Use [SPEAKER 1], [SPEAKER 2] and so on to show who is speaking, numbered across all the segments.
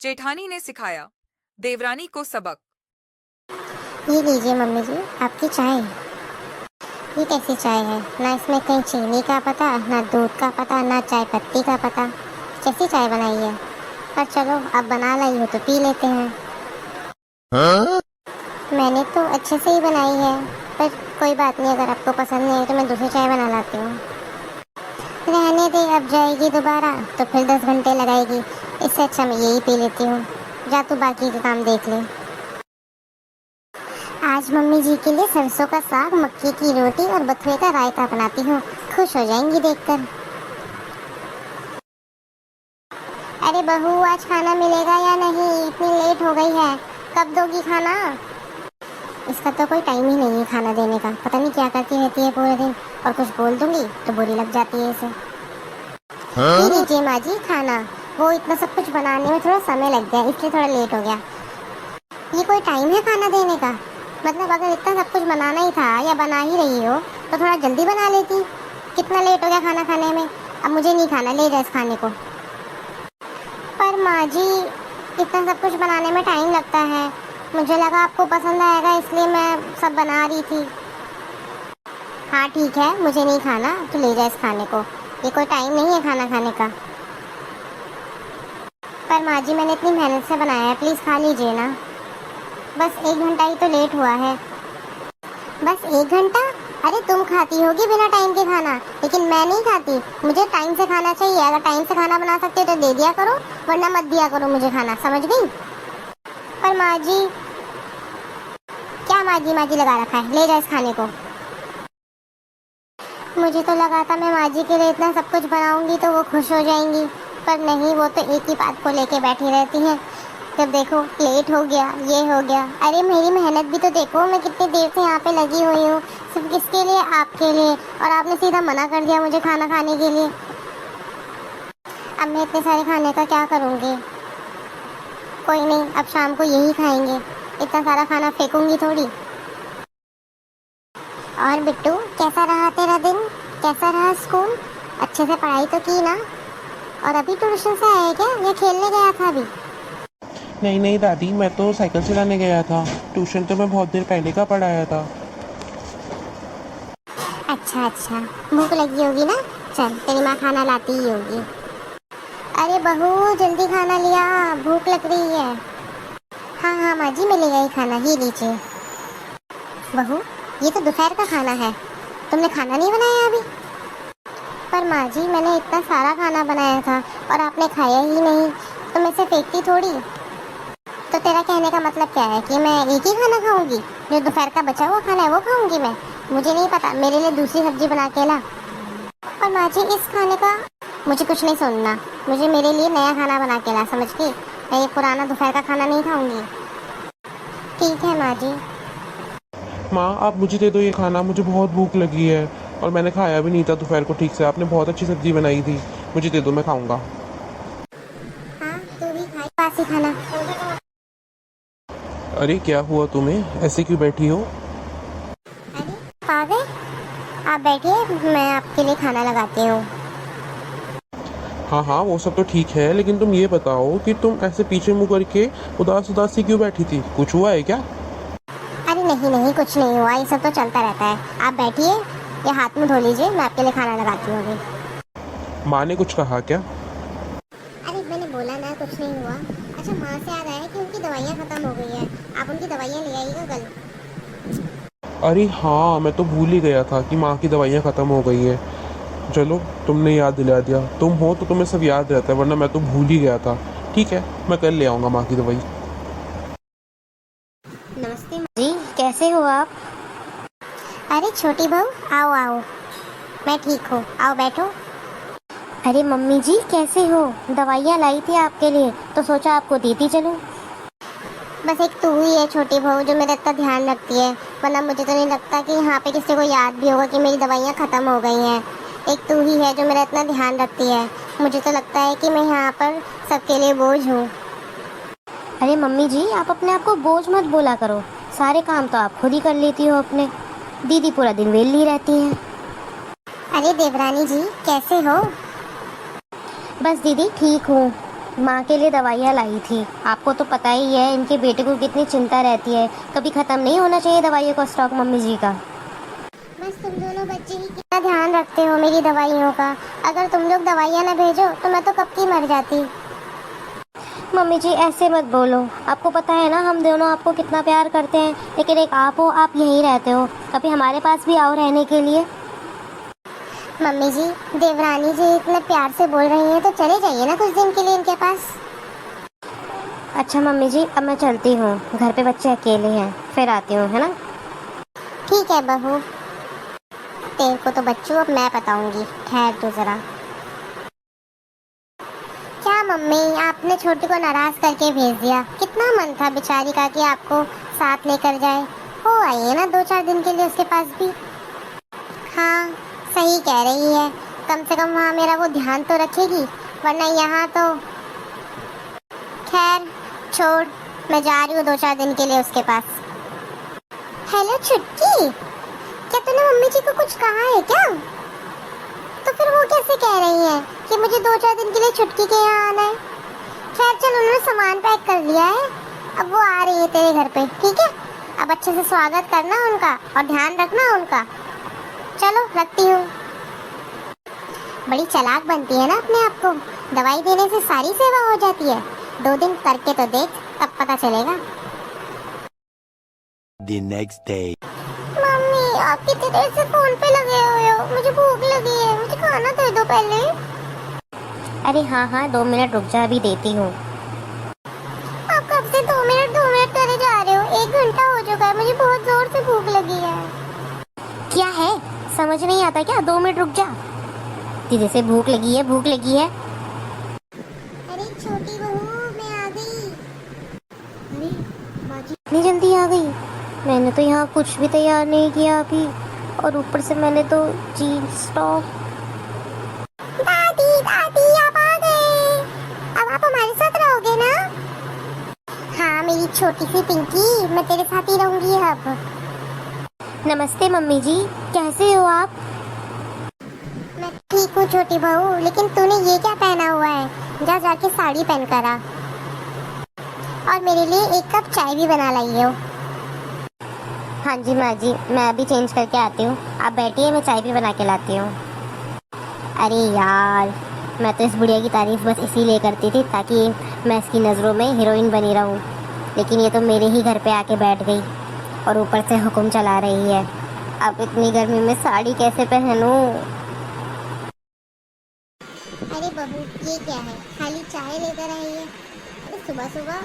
[SPEAKER 1] जेठानी ने सिखाया देवरानी को सबक।
[SPEAKER 2] ये लीजिए मम्मी जी, आपकी चाय। ये कैसी चाय है? ना इसमें कहीं चीनी का पता, ना दूध का पता, ना चाय पत्ती का पता। कैसी चाय बनाई है? पर चलो, अब बना लाई हो तो पी लेते हैं। मैंने तो अच्छे से ही बनाई है, पर कोई बात नहीं, अगर आपको पसंद नहीं है तो मैं दूसरी चाय बना लाती हूँ। रहने दे, अब जाएगी दोबारा तो फिर 10 घंटे लगाएगी। इससे अच्छा मैं यही पी लेती हूँ। जा तू बाकी के काम देख ले। आज मम्मी जी के लिए सरसों का साग, मक्की की रोटी और बथुए का रायता बनाती हूँ। खुश हो जाएंगी देखकर। अरे बहू, आज खाना मिलेगा या नहीं? इतनी लेट हो गई है, कब दोगी खाना? इसका तो कोई टाइम ही नहीं है खाना देने का। पता नहीं क्या करती रहती है पूरे दिन, और कुछ बोल दूंगी तो बुरी लग जाती है इसे। ये लीजिए माँ जी खाना। वो इतना सब कुछ बनाने में थोड़ा समय लग गया, इसलिए थोड़ा लेट हो गया। ये कोई टाइम है खाना देने का? मतलब अगर इतना सब कुछ बनाना ही था या बना ही रही हो तो थोड़ा जल्दी बना लेती। कितना लेट हो गया खाना खाने में। अब मुझे नहीं खाना, ले जा इस खाने को। पर माँ जी, इतना सब कुछ बनाने में टाइम लगता है। मुझे लगा आपको पसंद आएगा, इसलिए मैं सब बना रही थी। हाँ ठीक है, मुझे नहीं खाना तो ले जा इस खाने को। ये कोई टाइम नहीं है खाना खाने का। पर माँ जी, मैंने इतनी मेहनत से बनाया है, प्लीज़ खा लीजिए ना। बस 1 घंटा ही तो लेट हुआ है। बस 1 घंटा? अरे तुम खाती होगी बिना टाइम के खाना, लेकिन मैं नहीं खाती। मुझे टाइम से खाना चाहिए। अगर टाइम से खाना बना सकते हो तो दे दिया करो, वरना मत दिया करो मुझे खाना, समझ गई? पर माँ जी, क्या माँ जी लगा रखा है? ले जा इस खाने को। मुझे तो लगा था मैं माँ जी के लिए इतना सब कुछ बनाऊंगी तो वो खुश हो जाएंगी, पर नहीं, वो तो एक ही बात को लेके बैठी रहती हैं। जब देखो लेट हो गया, ये हो गया। अरे मेरी मेहनत भी तो देखो, मैं कितनी देर से यहाँ पे लगी हुई हूँ, सिर्फ किसके लिए? आपके लिए। और आपने सीधा मना कर दिया मुझे खाना खाने के लिए। अब मैं इतने सारे खाने का क्या करूँगी? कोई नहीं, अब शाम को यही खाएंगे। इतना सारा खाना फेंकूंगी थोड़ी। और बिट्टू, कैसा रहा तेरा दिन? कैसा रहा स्कूल? अच्छे से पढ़ाई तो की ना? और अभी ट्यूशन से आए क्या, या खेलने गया था अभी?
[SPEAKER 3] नहीं नहीं दादी, मैं तो साइकिल चलाने गया था। ट्यूशन तो मैं बहुत देर पहले का पढ़ाया था।
[SPEAKER 2] अच्छा अच्छा, भूख लगी होगी ना? चल, तेरी माँ खाना लाती ही होगी। अरे बहू, जल्दी खाना लिया, भूख लग रही है। हाँ हाँ माँ जी, मिलेगा ही खाना, ही लीजिए। बहू, ये तो दोपहर का खाना है, तुमने खाना नहीं बनाया अभी? पर माँ जी, मैंने इतना सारा खाना बनाया था और आपने खाया ही नहीं, तो मैं इसे फेंकती थोड़ी। तो तेरा कहने का मतलब क्या है कि मैं एक ही खाना खाऊंगी? जो दोपहर का बचा हुआ खाना है वो खाऊंगी मैं? मुझे नहीं पता, मेरे लिए दूसरी सब्जी बना के ला। पर माँ जी, इस खाने का मुझे कुछ नहीं सुनना। मुझे मेरे लिए नया खाना बना के ला, समझ गई? मैं ये पुराना दोपहर का खाना नहीं खाऊंगी। ठीक है माँ जी।
[SPEAKER 3] माँ, आप मुझे दे दो ये खाना, मुझे बहुत भूख लगी है और मैंने खाया भी नहीं था दोपहर को ठीक से। आपने बहुत अच्छी सब्जी बनाई थी, मुझे दे दो, मैं खाऊंगा।
[SPEAKER 2] हाँ, तू भी खाई बासी खाना।
[SPEAKER 3] अरे क्या हुआ तुम्हें, ऐसे क्यों बैठी हो?
[SPEAKER 2] अरे पागल, आप बैठिए, मैं आपके लिए खाना लगाती हूँ।
[SPEAKER 3] हाँ हाँ, वो सब तो ठीक है, लेकिन तुम ये बताओ कि तुम ऐसे पीछे मुँह करके उदास उदास सी क्यों बैठी थी? कुछ हुआ है क्या?
[SPEAKER 2] अरे नहीं नहीं, कुछ नहीं हुआ, ये सब तो चलता रहता है। आप बैठिए, या हाथ मुँह धो लीजिए, मैं आपके लिए खाना लगाती हूँ अभी।
[SPEAKER 3] माँ ने कुछ कहा क्या?
[SPEAKER 2] अरे मैंने बोला ना, कुछ नहीं हुआ। अच्छा, माँ से याद आया कि उनकी दवाइयाँ ख़त्म हो गई है, आप उनकी दवाइयाँ ले आइएगा कल।
[SPEAKER 3] अरे हाँ, मैं तो भूल ही गया था कि माँ की दवाइयाँ ख़त्म हो गई है। चलो, तुमने याद दिला दिया। तुम हो तो तुम्हें सब याद रहता है, वरना मैं तो भूल ही गया था। ठीक है, मैं कल ले आऊँगा माँ की दवाई।
[SPEAKER 2] नमस्ते माँ जी, कैसे हो आप? अरे छोटी बहू, आओ आओ। मैं ठीक हूँ, आओ बैठो। अरे मम्मी जी, कैसे हो? दवाइयाँ लाई थी आपके लिए, तो सोचा आपको देती चलूँ। बस एक तू ही है छोटी बहू जो मेरा इतना ध्यान रखती है, वरना मुझे तो नहीं लगता कि यहाँ पे किसी को याद भी होगा कि मेरी दवाइयाँ ख़त्म हो गई हैं। एक तू ही है जो मेरा इतना ध्यान रखती है। मुझे तो लगता है कि मैं यहाँ पर सबके लिए बोझ हूँ।
[SPEAKER 4] अरे मम्मी जी, आप अपने आप को बोझ मत बोला करो। सारे काम तो आप खुद ही कर लेती हो अपने। दीदी पूरा दिन वेली रहती हैं।
[SPEAKER 2] अरे देवरानी जी, कैसे हो?
[SPEAKER 4] बस दीदी ठीक हूँ। माँ के लिए दवाइयाँ लाई थी। आपको तो पता ही है इनके बेटे को कितनी चिंता रहती है, कभी ख़त्म नहीं होना चाहिए दवाइयों का स्टॉक मम्मी जी का।
[SPEAKER 2] बस तुम दोनों बच्चे ही कितना ध्यान रखते हो मेरी दवाइयों का। अगर तुम लोग दवाइयाँ न भेजो तो मैं तो कब की मर जाती।
[SPEAKER 4] मम्मी जी ऐसे मत बोलो, आपको पता है ना हम दोनों आपको कितना प्यार करते हैं, लेकिन एक आप हो, आप यहीं रहते हो, कभी हमारे पास भी आओ रहने के लिए।
[SPEAKER 2] मम्मी जी, देवरानी जी इतने प्यार से बोल रही हैं तो चले जाइए ना कुछ दिन के लिए इनके पास।
[SPEAKER 4] अच्छा मम्मी जी, अब मैं चलती हूँ, घर पे बच्चे अकेले हैं, फिर आती हूँ, है ना।
[SPEAKER 2] ठीक है बहू, तेरे को तो बच्चों अब मैं बताऊंगी, ठहर तो जरा। क्या मम्मी, आपने छोटी को नाराज करके भेज दिया? कितना मन था बेचारी का कि आपको साथ लेकर जाए। हो आइए ना 2-4 दिन के लिए उसके पास भी। हाँ सही कह रही है, कम से कम वहाँ मेरा वो ध्यान तो रखेगी, वरना यहाँ तो। खैर छोड़, मैं जा रही हूँ 2-4 दिन के लिए उसके पास। हेलो छुटकी, क्या तूने मम्मी जी को कुछ कहा है क्या? तो फिर वो कैसे कह रही हैं कि मुझे 2-4 दिन के लिए छुटकी के यहाँ आना है? खैर चल, उन्होंने सामान पैक कर लिया है, अब वो आ रही है तेरे घर पे, ठीक है? अब अच्छे से स्वागत करना उनका और ध्यान रखना उनका। चलो रखती हूँ। बड़ी चालाक बनती है ना अपने आप को, दवाई देने से सारी सेवा हो जाती है। 2 दिन करके तो देख, तब पता चलेगा।
[SPEAKER 5] The next day.
[SPEAKER 2] मम्मी, आप कितनी देर से फोन पे लगे हुए हो? मुझे भूख लगी है, मुझे खाना दे दो पहले।
[SPEAKER 4] अरे हाँ 2 मिनट रुक जा, अभी देती हूँ।
[SPEAKER 2] आप कब से 2 मिनट करे जा रहे हो? 1 घंटा हो चुका है, मुझे बहुत जोर से भूख लगी है।
[SPEAKER 4] क्या है, समझ नहीं आता क्या? 2 मिनट रुक जा, धीरे से, भूख लगी है, भूख लगी है।
[SPEAKER 2] अरे छोटी बहू, मैं आ गई।
[SPEAKER 4] अरे माँ जी इतनी जल्दी आ गई? मैंने तो यहाँ कुछ भी तैयार नहीं किया अभी, और ऊपर से मैंने तो जीन्स टॉप।
[SPEAKER 2] दादी आप आ गए, अब आप हमारे साथ रहोगे ना? हाँ मेरी छोटी सी पिंकी, मैं तेरे साथ ही रहूंगी अब।
[SPEAKER 4] नमस्ते मम्मी जी, कैसे हो आप?
[SPEAKER 2] मैं ठीक हूँ छोटी बहू, लेकिन तूने ये क्या पहना हुआ है? जा जाके साड़ी पहन कर आ, और मेरे लिए 1 कप चाय भी बना लाई हो।
[SPEAKER 4] हाँ जी माँ जी, मैं अभी चेंज करके आती हूँ, आप बैठिए, मैं चाय भी बना के लाती हूँ। अरे यार, मैं तो इस बुढ़िया की तारीफ बस इसीलिए करती थी ताकि मैं इसकी नज़रों में हीरोइन बनी रहूँ, लेकिन ये तो मेरे ही घर पे आके बैठ गई और ऊपर से हुक्म चला रही है। अब इतनी गर्मी में साड़ी कैसे पहनूँ?
[SPEAKER 2] अरे बहू, ये क्या है? खाली चाय लेकर आई है? अरे सुबह सुबह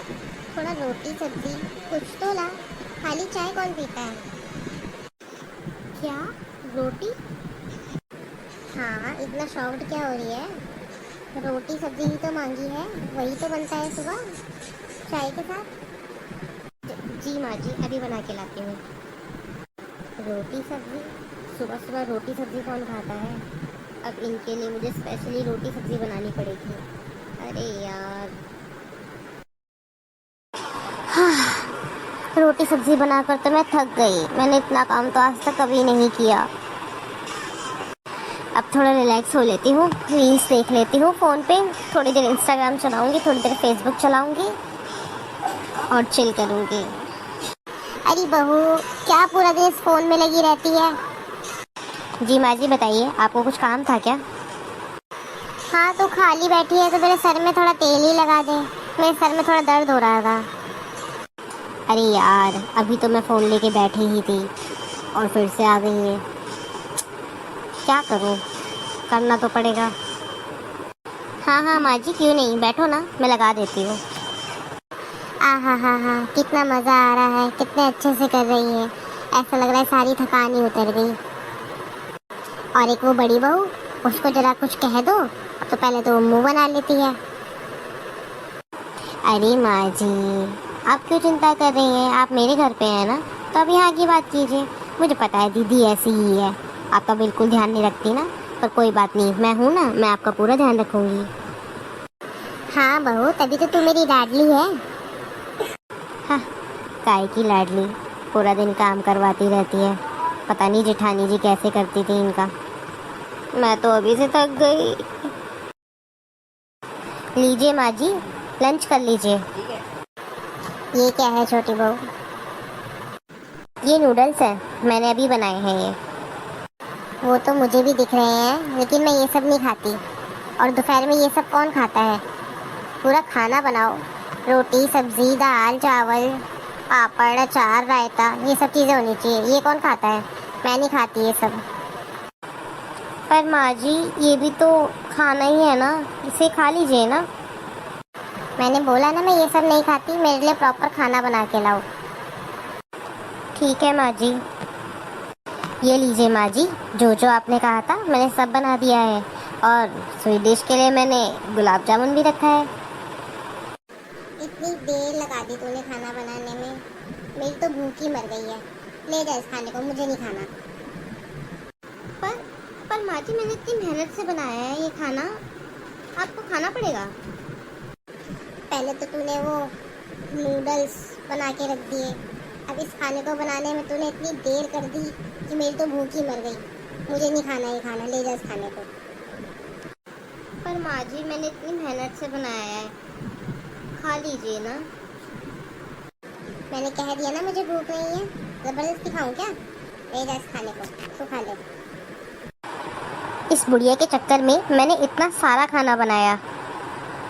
[SPEAKER 2] थोड़ा रोटी सब्जी कुछ तो ला, खाली चाय कौन पीता है? क्या रोटी? हाँ, इतना शॉक्ड क्या हो रही है? रोटी सब्जी ही तो मांगी है, वही तो बनता है सुबह चाय के साथ।
[SPEAKER 4] जी माँ जी, अभी बना के लाती हूँ।
[SPEAKER 2] रोटी सब्जी?
[SPEAKER 4] सुबह सुबह रोटी सब्जी कौन खाता है? अब इनके लिए मुझे स्पेशली रोटी सब्जी बनानी पड़ेगी। अरे यार, रोटी सब्जी बनाकर तो मैं थक गई, मैंने इतना काम तो आज तक कभी नहीं किया। अब थोड़ा रिलैक्स हो लेती हूँ, रील्स देख लेती हूँ फ़ोन पे, थोड़ी देर इंस्टाग्राम चलाऊँगी, थोड़ी देर फेसबुक चलाऊँगी और चिल करूँगी।
[SPEAKER 2] अरे बहू, क्या पूरा दिन इस फोन में लगी रहती है?
[SPEAKER 4] जी माँ जी बताइए, आपको कुछ काम था क्या?
[SPEAKER 2] हाँ, तो खाली बैठी है तो मेरे सर में थोड़ा तेल ही लगा दे, मेरे सर में थोड़ा दर्द हो रहा था।
[SPEAKER 4] अरे यार, अभी तो मैं फ़ोन लेके बैठी ही थी और फिर से आ गई है, क्या करूँ, करना तो पड़ेगा। हाँ माँ जी, क्यों नहीं, बैठो ना, मैं लगा देती हूँ।
[SPEAKER 2] हाँ, कितना मज़ा आ रहा है, कितने अच्छे से कर रही है, ऐसा लग रहा है सारी थकान ही उतर गई। और एक वो बड़ी बहू, उसको जरा कुछ कह दो तो पहले तो वो मुँह बना लेती है।
[SPEAKER 4] अरे माँ जी, आप क्यों चिंता कर रही हैं, आप मेरे घर पे हैं ना, तो अब यहाँ की बात कीजिए। मुझे पता है दीदी ऐसी ही है, आपका बिल्कुल ध्यान नहीं रखती ना, पर कोई बात नहीं, मैं हूँ ना, मैं आपका पूरा ध्यान रखूँगी।
[SPEAKER 2] हाँ बहू, तभी तो तू मेरी लाडली है।
[SPEAKER 4] हाँ, काय की लाडली, पूरा दिन काम करवाती रहती है, पता नहीं जेठानी जी कैसे करती थी इनका। मैं तो अभी से थक गई। लीजिए माँ जी, लंच कर लीजिए।
[SPEAKER 2] ये क्या है छोटी बहू?
[SPEAKER 4] ये नूडल्स है, मैंने अभी बनाए हैं ये।
[SPEAKER 2] वो तो मुझे भी दिख रहे हैं, लेकिन मैं ये सब नहीं खाती। और दोपहर में ये सब कौन खाता है? पूरा खाना बनाओ, रोटी सब्जी दाल चावल पापड़ अचार रायता, ये सब चीज़ें होनी चाहिए। ये कौन खाता है? मैं नहीं खाती ये सब।
[SPEAKER 4] पर माँ जी, ये भी तो खाना ही है ना, इसे खा लीजिए ना।
[SPEAKER 2] मैंने बोला ना मैं ये सब नहीं खाती, मेरे लिए प्रॉपर खाना बना के लाओ।
[SPEAKER 4] ठीक है माँ जी। ये लीजिए माँ जी, जो जो आपने कहा था मैंने सब बना दिया है। और स्वीट डिश के लिए मैंने गुलाब जामुन भी रखा है।
[SPEAKER 2] इतनी देर लगा दी तूने खाना बनाने में, मेरी तो भूख ही मर गई है। ले जा इस खाने को, मुझे नहीं खाना।
[SPEAKER 4] पर माँ जी, मैंने इतनी मेहनत से बनाया है ये खाना, आपको खाना पड़ेगा।
[SPEAKER 2] पहले तो तूने वो नूडल्स बना के रख दिए, अब इस खाने को बनाने में तूने इतनी देर कर दी कि मेरी तो भूख ही मर गई। मुझे नहीं खाना ये खाना, ले जा इस खाने को।
[SPEAKER 4] पर माँ जी, मैंने इतनी मेहनत से बनाया है, खा लीजिए ना।
[SPEAKER 2] मैंने कह दिया ना मुझे भूख नहीं है, जबरदस्ती खाऊं क्या? ले जा इस खाने को, तू खा ले।
[SPEAKER 4] इस बुढ़िया के चक्कर में मैंने इतना सारा खाना बनाया,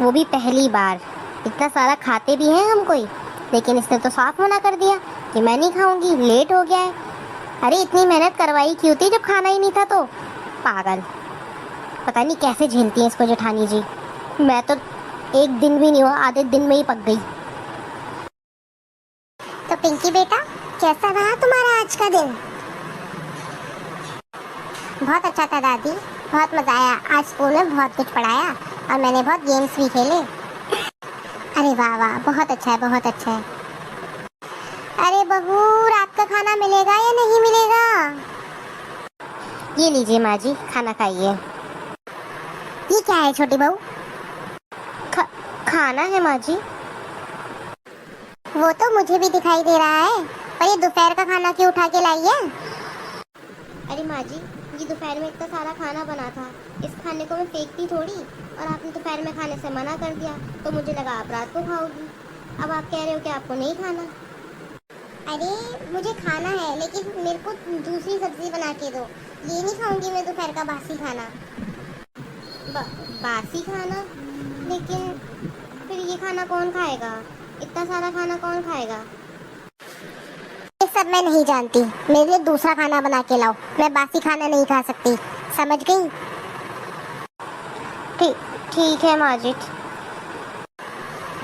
[SPEAKER 4] वो भी पहली बार। इतना सारा खाते भी हैं हम कोई, लेकिन इसने तो साफ मना कर दिया कि मैं नहीं खाऊंगी, लेट हो गया है। अरे इतनी मेहनत करवाई क्यों थी जब खाना ही नहीं था तो? पागल, पता नहीं कैसे झेलती हैं इसको जेठानी जी। मैं तो एक दिन भी नहीं हुआ, आधे दिन में ही पक गई।
[SPEAKER 2] तो पिंकी बेटा, कैसा रहा तुम्हारा आज का दिन? बहुत अच्छा था दादी, बहुत मजा आया। आज स्कूल में बहुत कुछ पढ़ाया और मैंने बहुत गेम्स भी खेले। अरे वाह वाह, बहुत अच्छा है, बहुत अच्छा है। अरे बहू, रात का खाना मिलेगा या नहीं मिलेगा?
[SPEAKER 4] ये लीजिए माँ जी, खाना खाइए।
[SPEAKER 2] ये क्या है छोटी बहू?
[SPEAKER 4] खाना है माँ जी।
[SPEAKER 2] वो तो मुझे भी दिखाई दे रहा है, पर ये दोपहर का खाना क्यों उठा के लाई है?
[SPEAKER 4] अरे माँ जी, ये दोपहर में इतना सारा खाना बना था, इस खाने को मैं फेंकती थोड़ी। और आपने दोपहर में खाने से मना कर दिया, तो मुझे लगा आप रात को खाओगी। अब आप कह रहे हो कि आपको नहीं खाना।
[SPEAKER 2] अरे मुझे खाना है, लेकिन मेरे को दूसरी सब्जी बना के दो। ये नहीं खाऊंगी मैं दोपहर का बासी खाना।
[SPEAKER 4] बासी खाना? लेकिन फिर ये खाना कौन खाएगा? इतना सारा खाना कौन खाएगा?
[SPEAKER 2] ये सब मैं नहीं जानती, मेरे लिए दूसरा खाना बना के लाओ। मैं बासी खाना नहीं खा सकती, समझ गई?
[SPEAKER 4] ठीक है माँ जी।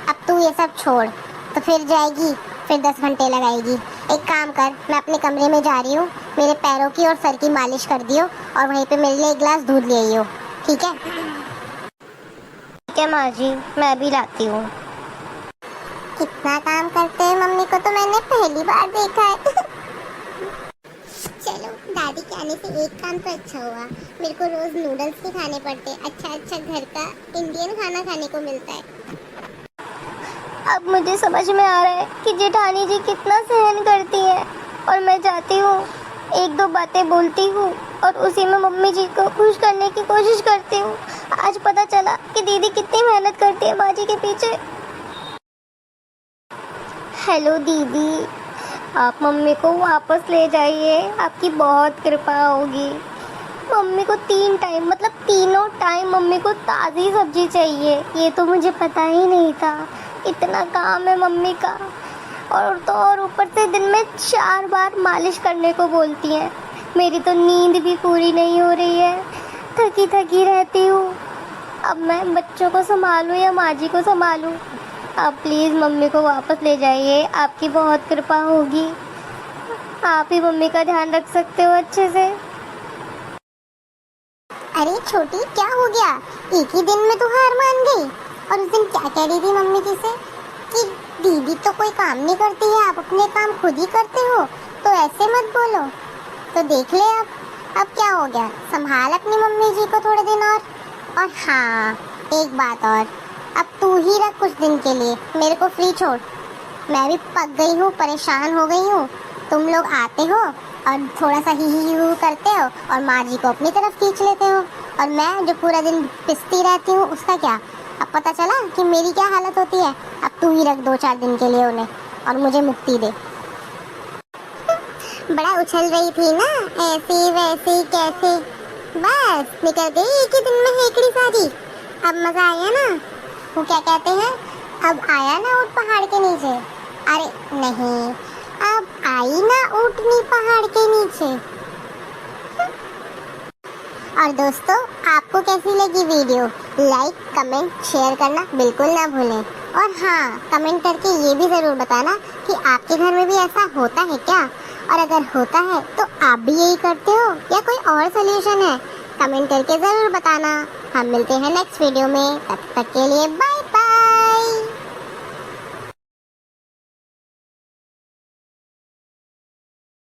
[SPEAKER 2] अब तू ये सब छोड़, तो फिर जाएगी, फिर 10 घंटे लगाएगी। एक काम कर, मैं अपने कमरे में जा रही हूँ, मेरे पैरों की और सर की मालिश कर दियो और वहीं पे मेरे लिए एक गिलास दूध ले आइयो, ठीक है?
[SPEAKER 4] ठीक है माँ जी, मैं अभी लाती हूँ।
[SPEAKER 2] कितना काम करते हैं मम्मी को तो मैंने पहली बार देखा है। चलो, दादी के आने से एक काम तो अच्छा हुआ, मेरे को रोज नूडल्स ही खाने पड़ते। अच्छा अच्छा घर का इंडियन खाना खाने को मिलता है।
[SPEAKER 4] अब मुझे समझ में आ रहा है कि जेठानी जी कितना सहन करती है, और मैं जाती हूँ, एक दो बातें बोलती हूँ और उसी में मम्मी जी को खुश करने की कोशिश करती हूँ। आज पता चला कि दीदी कितनी मेहनत करती है बाजी के पीछे। हेलो दीदी, आप मम्मी को वापस ले जाइए, आपकी बहुत कृपा होगी। मम्मी को 3 टाइम, मतलब तीनों टाइम मम्मी को ताज़ी सब्जी चाहिए। ये तो मुझे पता ही नहीं था, इतना काम है मम्मी का। और तो और ऊपर से दिन में 4 बार मालिश करने को बोलती हैं। मेरी तो नींद भी पूरी नहीं हो रही है, थकी थकी रहती हूँ। अब मैं बच्चों को संभालूँ या माँ जी को संभालूँ? आप प्लीज़ मम्मी को वापस ले जाइए, आपकी बहुत कृपा होगी। आप ही मम्मी का ध्यान रख सकते हो अच्छे से।
[SPEAKER 2] अरे छोटी, क्या हो गया? एक ही दिन में तू हार मान गई? और उस दिन क्या कह रही थी मम्मी जी से कि दीदी तो कोई काम नहीं करती है, आप अपने काम खुद ही करते हो, तो ऐसे मत बोलो। तो देख ले अब क्या हो गया। संभाल अपनी मम्मी जी को थोड़े दिन और हाँ, एक बात और, अब तू ही रख कुछ दिन के लिए, मेरे को फ्री छोड़। मैं भी पक गई हूँ, परेशान हो गई हूँ। तुम लोग आते हो और थोड़ा सा ही करते हो और माँ जी को अपनी तरफ खींच लेते हो, और मैं जो पूरा दिन पिसती रहती हूँ उसका क्या? अब पता चला कि मेरी क्या हालत होती है। अब तू ही रख 2-4 दिन के लिए उन्हें और मुझे मुक्ति दे। बड़ा उछल रही थी ना, ऐसी वैसी कैसे, बस निकल गई एक ही दिन में हेकड़ी सारी। अब मजा आया ना। वो क्या कहते हैं, अब आया ना ऊँट पहाड़ के नीचे। अरे नहीं, अब आई ना ऊँटनी पहाड़ के नीचे। और दोस्तों, आपको कैसी लगी वीडियो? लाइक, कमेंट, शेयर करना बिल्कुल ना भूलें। और हाँ, कमेंट करके ये भी ज़रूर बताना कि आपके घर में भी ऐसा होता है क्या, और अगर होता है तो आप भी यही करते हो या कोई और सोल्यूशन है? कमेंट करके ज़रूर बताना। हम मिलते हैं नेक्स्ट वीडियो में, तब तक के लिए बाय।